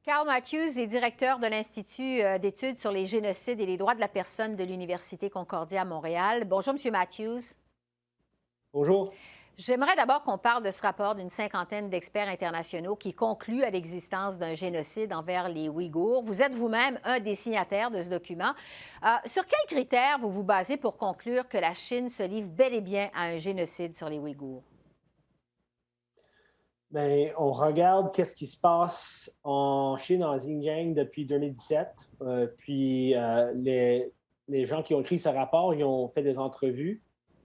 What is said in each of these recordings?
Carl Matthews est directeur de l'Institut d'études sur les génocides et les droits de la personne de l'Université Concordia à Montréal. Bonjour, M. Matthews. Bonjour. J'aimerais d'abord qu'on parle de ce rapport d'une cinquantaine d'experts internationaux qui conclut à l'existence d'un génocide envers les Ouïghours. Vous êtes vous-même un des signataires de ce document. Sur quels critères vous vous basez pour conclure que la Chine se livre bel et bien à un génocide sur les Ouïghours? Bien, on regarde qu'est-ce qui se passe en Chine, en Xinjiang, depuis 2017. Les gens qui ont écrit ce rapport, ils ont fait des entrevues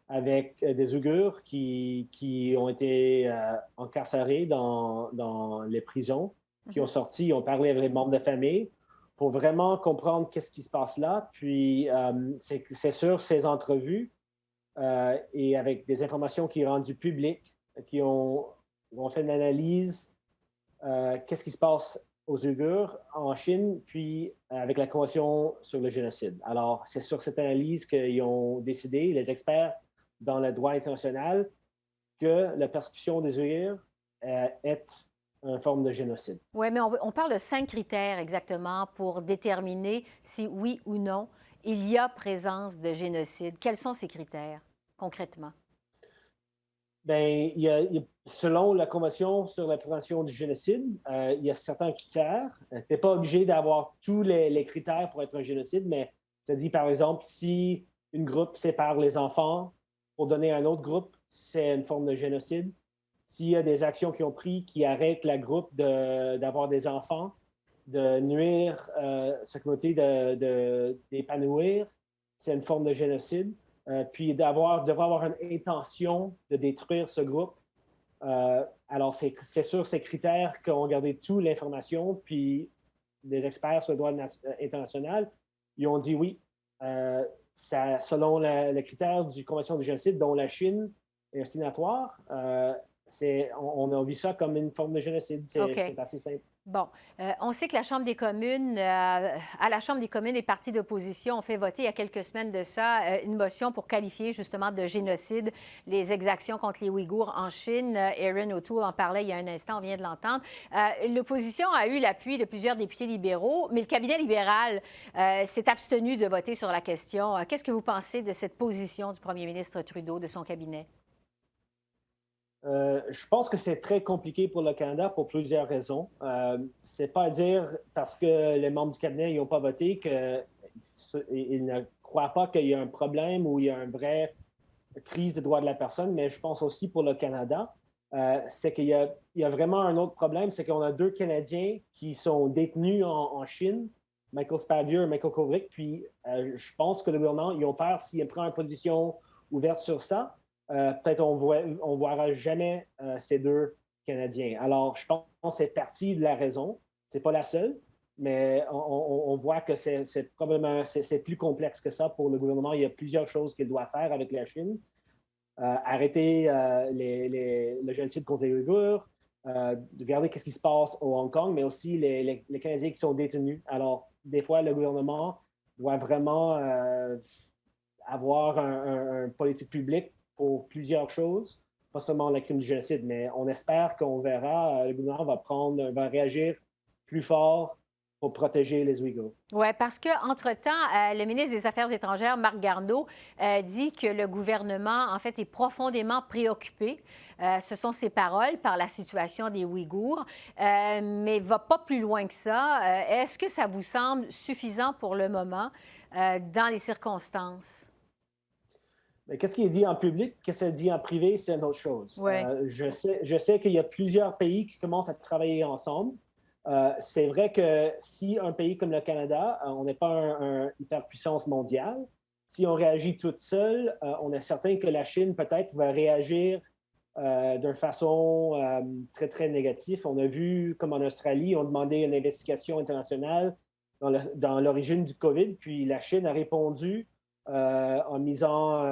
avec des Ouïghours qui ont été incarcérés dans les prisons, qui ont sorti, ils ont parlé avec les membres de famille pour vraiment comprendre qu'est-ce qui se passe là. C'est sur ces entrevues et avec des informations qui sont rendues publiques, ont fait une analyse qu'est-ce qui se passe aux Ouïghours en Chine, puis avec la Convention sur le génocide. Alors, c'est sur cette analyse qu'ils ont décidé, les experts dans le droit international, que la persécution des Ouïghours est une forme de génocide. Oui, mais on parle de 5 critères exactement pour déterminer si oui ou non il y a présence de génocide. Quels sont ces critères concrètement? Bien, selon la Convention sur la prévention du génocide, il y a certains critères. Tu n'es pas obligé d'avoir tous les critères pour être un génocide, mais ça dit, par exemple, si une groupe sépare les enfants pour donner à un autre groupe, c'est une forme de génocide. S'il y a des actions qui ont pris qui arrêtent la groupe d'avoir des enfants, de nuire sa communauté d'épanouir, c'est une forme de génocide. Puis devrait avoir une intention de détruire ce groupe. Alors, c'est sur ces critères qu'ont gardé toute l'information, puis des experts sur le droit international, ils ont dit oui. Selon le critère du Convention du génocide, dont la Chine est un signatoire, on a vu ça comme une forme de génocide. C'est assez simple. Bon, on sait que la Chambre des communes, à la Chambre des communes, les partis d'opposition ont fait voter il y a quelques semaines de ça une motion pour qualifier justement de génocide les exactions contre les Ouïghours en Chine. Erin O'Toole en parlait il y a un instant, on vient de l'entendre. L'opposition a eu l'appui de plusieurs députés libéraux, mais le cabinet libéral s'est abstenu de voter sur la question. Qu'est-ce que vous pensez de cette position du premier ministre Trudeau, de son cabinet? Je pense que c'est très compliqué pour le Canada pour plusieurs raisons. C'est pas à dire parce que les membres du cabinet n'ont pas voté qu'ils ne croient pas qu'il y a un problème ou il y a une vraie crise des droits de la personne, mais je pense aussi pour le Canada, c'est qu'il y a vraiment un autre problème, c'est qu'on a deux Canadiens qui sont détenus en Chine, Michael Spavor et Michael Kovrig, puis je pense que le gouvernement, ils ont peur s'il prend une position ouverte sur ça. Peut-être on verra jamais ces deux Canadiens. Alors, je pense que c'est partie de la raison. C'est pas la seule, mais on voit que c'est probablement c'est plus complexe que ça pour le gouvernement. Il y a plusieurs choses qu'il doit faire avec la Chine. Arrêter le génocide contre les Ouïghours, de regarder ce qui se passe au Hong Kong, mais aussi les Canadiens qui sont détenus. Alors, des fois, le gouvernement doit vraiment avoir un politique publique pour plusieurs choses, pas seulement le crime du génocide, mais on espère qu'on verra, le gouvernement va réagir plus fort pour protéger les Ouïghours. Oui, parce qu'entre-temps, le ministre des Affaires étrangères, Marc Garneau, dit que le gouvernement, en fait, est profondément préoccupé, ce sont ses paroles, par la situation des Ouïghours, mais ne va pas plus loin que ça. Est-ce que ça vous semble suffisant pour le moment dans les circonstances? Mais qu'est-ce qui est dit en public, qu'est-ce qui est dit en privé, c'est une autre chose. Oui. Je sais qu'il y a plusieurs pays qui commencent à travailler ensemble. C'est vrai que si un pays comme le Canada, on n'est pas une hyperpuissance mondiale, si on réagit toute seule, on est certain que la Chine peut-être va réagir d'une façon très, très négative. On a vu, comme en Australie, on demandait une investigation internationale dans l'origine du COVID, puis la Chine a répondu en misant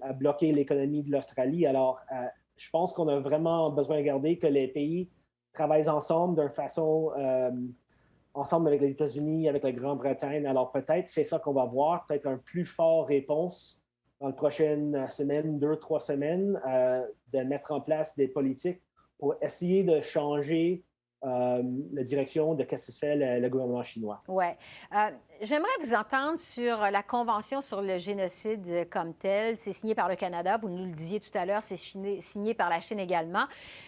à bloquer l'économie de l'Australie. Alors, je pense qu'on a vraiment besoin de garder que les pays travaillent ensemble d'une façon, ensemble avec les États-Unis, avec la Grande-Bretagne. Alors, peut-être c'est ça qu'on va voir, peut-être un plus fort réponse dans les prochaines semaines, 2, 3 semaines, de mettre en place des politiques pour essayer de changer la direction de ce que fait le gouvernement chinois. Oui. J'aimerais vous entendre sur la Convention sur le génocide comme telle. C'est signé par le Canada, vous nous le disiez tout à l'heure, c'est signé par la Chine également.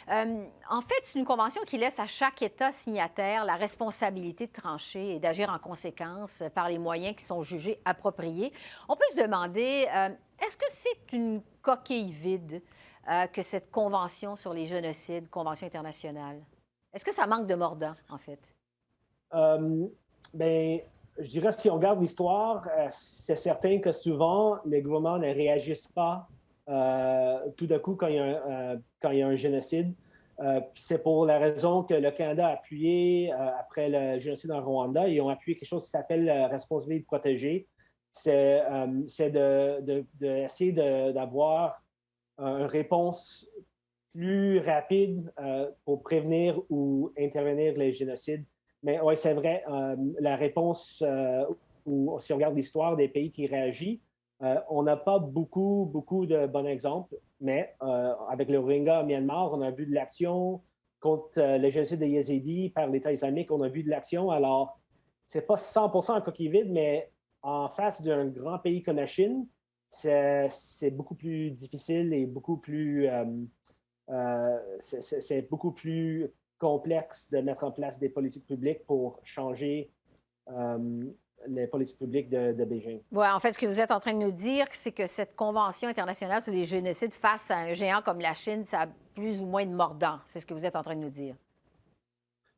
En fait, c'est une convention qui laisse à chaque État signataire la responsabilité de trancher et d'agir en conséquence par les moyens qui sont jugés appropriés. On peut se demander, est-ce que c'est une coquille vide que cette Convention sur les génocides, Convention internationale? Est-ce que ça manque de mordant, en fait? Bien, je dirais, si on regarde l'histoire, c'est certain que souvent, les gouvernements ne réagissent pas tout d'un coup quand il y a un génocide. C'est pour la raison que le Canada a appuyé, après le génocide en Rwanda, ils ont appuyé quelque chose qui s'appelle la responsabilité protégée. C'est d'essayer d'avoir une réponse plus rapide pour prévenir ou intervenir les génocides. Mais oui, c'est vrai, la réponse, ou si on regarde l'histoire des pays qui réagissent, on n'a pas beaucoup de bons exemples, mais avec le Rohingya au Myanmar, on a vu de l'action contre le génocide des Yézidis par l'État islamique, on a vu de l'action. Alors, c'est pas 100% un coquille vide, mais en face d'un grand pays comme la Chine, c'est beaucoup plus difficile et beaucoup plus... c'est beaucoup plus complexe de mettre en place des politiques publiques pour changer les politiques publiques de Beijing. Oui, en fait, ce que vous êtes en train de nous dire, c'est que cette Convention internationale sur les génocides face à un géant comme la Chine, ça a plus ou moins de mordant. C'est ce que vous êtes en train de nous dire.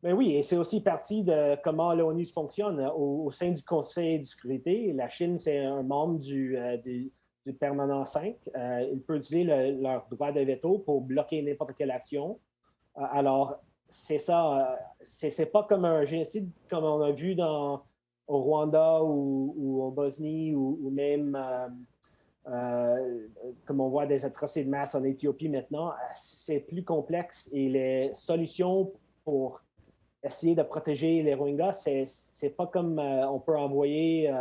Mais oui, et c'est aussi partie de comment l'ONU fonctionne. Au sein du Conseil de sécurité, la Chine, c'est un membre du permanent 5. Ils peuvent utiliser leur droit de veto pour bloquer n'importe quelle action. Alors, c'est ça. C'est pas comme un génocide comme on a vu au Rwanda ou en Bosnie ou même comme on voit des atrocités de masse en Éthiopie maintenant. C'est plus complexe et les solutions pour essayer de protéger les Rohingyas, c'est pas comme on peut envoyer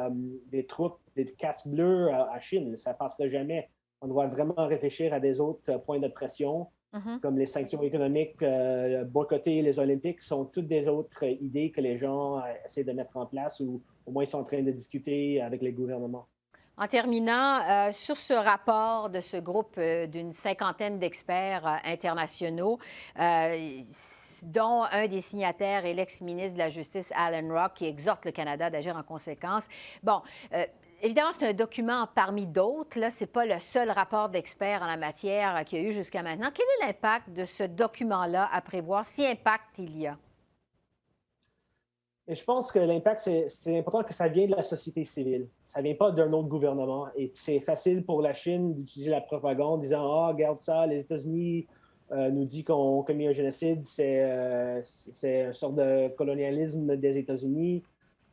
des troupes, des casques bleus à Chine. Ça ne passera jamais. On doit vraiment réfléchir à des autres points de pression, comme les sanctions économiques, boycotter les Olympiques, sont toutes des autres idées que les gens essaient de mettre en place ou au moins ils sont en train de discuter avec les gouvernements. En terminant, sur ce rapport de ce groupe d'une cinquantaine d'experts internationaux, dont un des signataires est l'ex-ministre de la Justice, Alan Rock, qui exhorte le Canada d'agir en conséquence. Bon, évidemment, c'est un document parmi d'autres. Là, ce n'est pas le seul rapport d'experts en la matière qu'il y a eu jusqu'à maintenant. Quel est l'impact de ce document-là à prévoir, si impact il y a? Et je pense que l'impact, c'est important que ça vienne de la société civile. Ça ne vient pas d'un autre gouvernement. Et c'est facile pour la Chine d'utiliser la propagande en disant « Ah, regarde ça, les États-Unis nous disent qu'on a commis un génocide, c'est une sorte de colonialisme des États-Unis »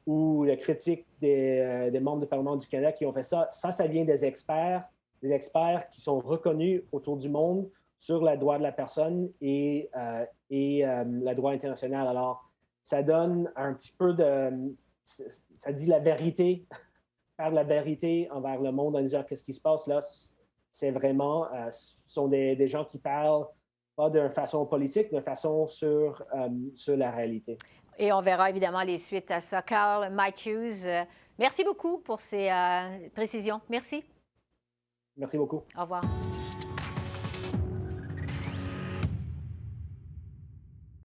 ou la critique des membres du Parlement du Canada qui ont fait ça. Ça vient des experts qui sont reconnus autour du monde sur le droit de la personne et le droit international. Alors, ça donne un petit peu ça dit la vérité, faire la vérité envers le monde en disant qu'est-ce qui se passe là. C'est vraiment, ce sont des gens qui parlent pas d'une façon politique, mais d'une façon sur la réalité. Et on verra évidemment les suites à ça. Carl Matthews, merci beaucoup pour ces précisions. Merci. Merci beaucoup. Au revoir.